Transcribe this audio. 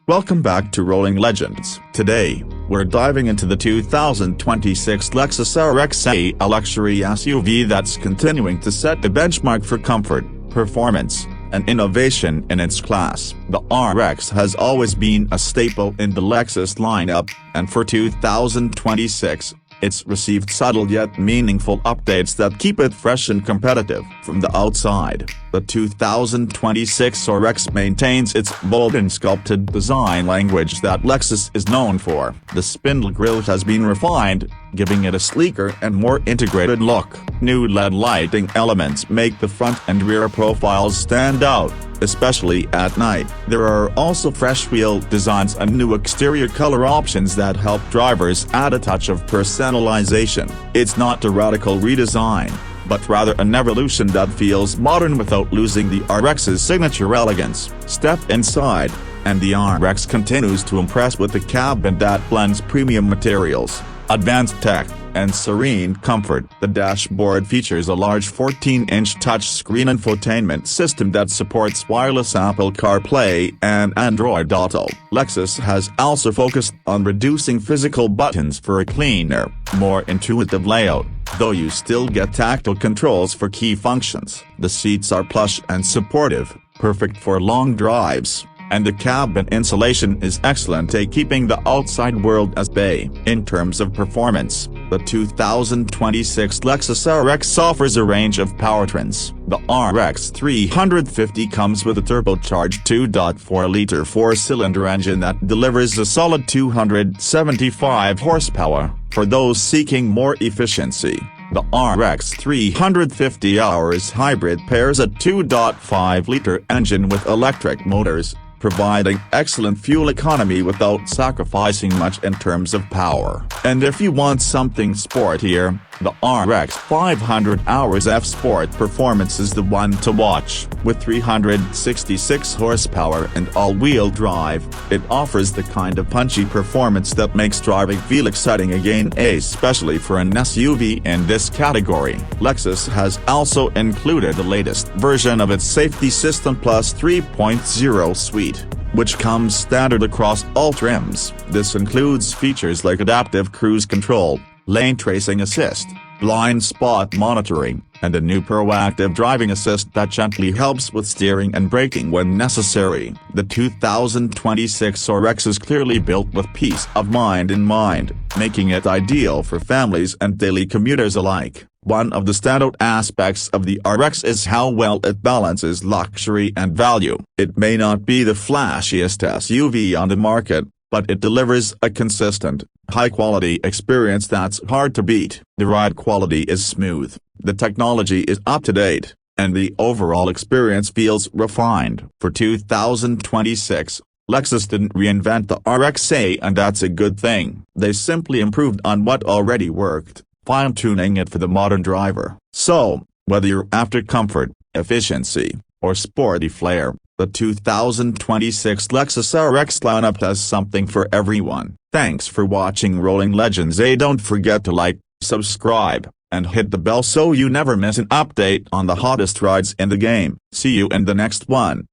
Welcome back to Rolling Legends. Today, we're diving into the 2026 Lexus RX, a luxury SUV that's continuing to set the benchmark for comfort, performance, and innovation in its class. The RX has always been a staple in the Lexus lineup, and for 2026, it's received subtle yet meaningful updates that keep it fresh and competitive. From the outside, the 2026 RX maintains its bold and sculpted design language that Lexus is known for. The spindle grille has been refined, giving it a sleeker and more integrated look. New LED lighting elements make the front and rear profiles stand out, especially at night. There are also fresh wheel designs and new exterior color options that help drivers add a touch of personalization. It's not a radical redesign, but rather an evolution that feels modern without losing the RX's signature elegance. Step inside, and the RX continues to impress with a cabin that blends premium materials, advanced tech, and serene comfort. The dashboard features a large 14-inch touchscreen infotainment system that supports wireless Apple CarPlay and Android Auto. Lexus has also focused on reducing physical buttons for a cleaner, more intuitive layout, though you still get tactile controls for key functions. The seats are plush and supportive, perfect for long drives, and the cabin insulation is excellent at keeping the outside world at bay. In terms of performance, the 2026 Lexus RX offers a range of powertrains. The RX 350 comes with a turbocharged 2.4-liter four-cylinder engine that delivers a solid 275 horsepower, for those seeking more efficiency. The RX 350R's hybrid pairs a 2.5-liter engine with electric motors, providing excellent fuel economy without sacrificing much in terms of power. And if you want something sportier, the RX 500R's F-Sport performance is the one to watch. With 366 horsepower and all-wheel drive, it offers the kind of punchy performance that makes driving feel exciting again, especially for an SUV in this category. Lexus has also included the latest version of its Safety System Plus 3.0 suite, which comes standard across all trims. This includes features like adaptive cruise control, lane tracing assist, blind spot monitoring, and a new proactive driving assist that gently helps with steering and braking when necessary. The 2026 RX is clearly built with peace of mind in mind, making it ideal for families and daily commuters alike. One of the standout aspects of the RX is how well it balances luxury and value. It may not be the flashiest SUV on the market, but it delivers a consistent, high-quality experience that's hard to beat. The ride quality is smooth, the technology is up-to-date, and the overall experience feels refined. For 2026, Lexus didn't reinvent the RX, and that's a good thing. They simply improved on what already worked, fine-tuning it for the modern driver. So, whether you're after comfort, efficiency, or sporty flair, the 2026 Lexus RX lineup has something for everyone. Thanks for watching Rolling Legends. Don't forget to like, subscribe, and hit the bell so you never miss an update on the hottest rides in the game. See you in the next one.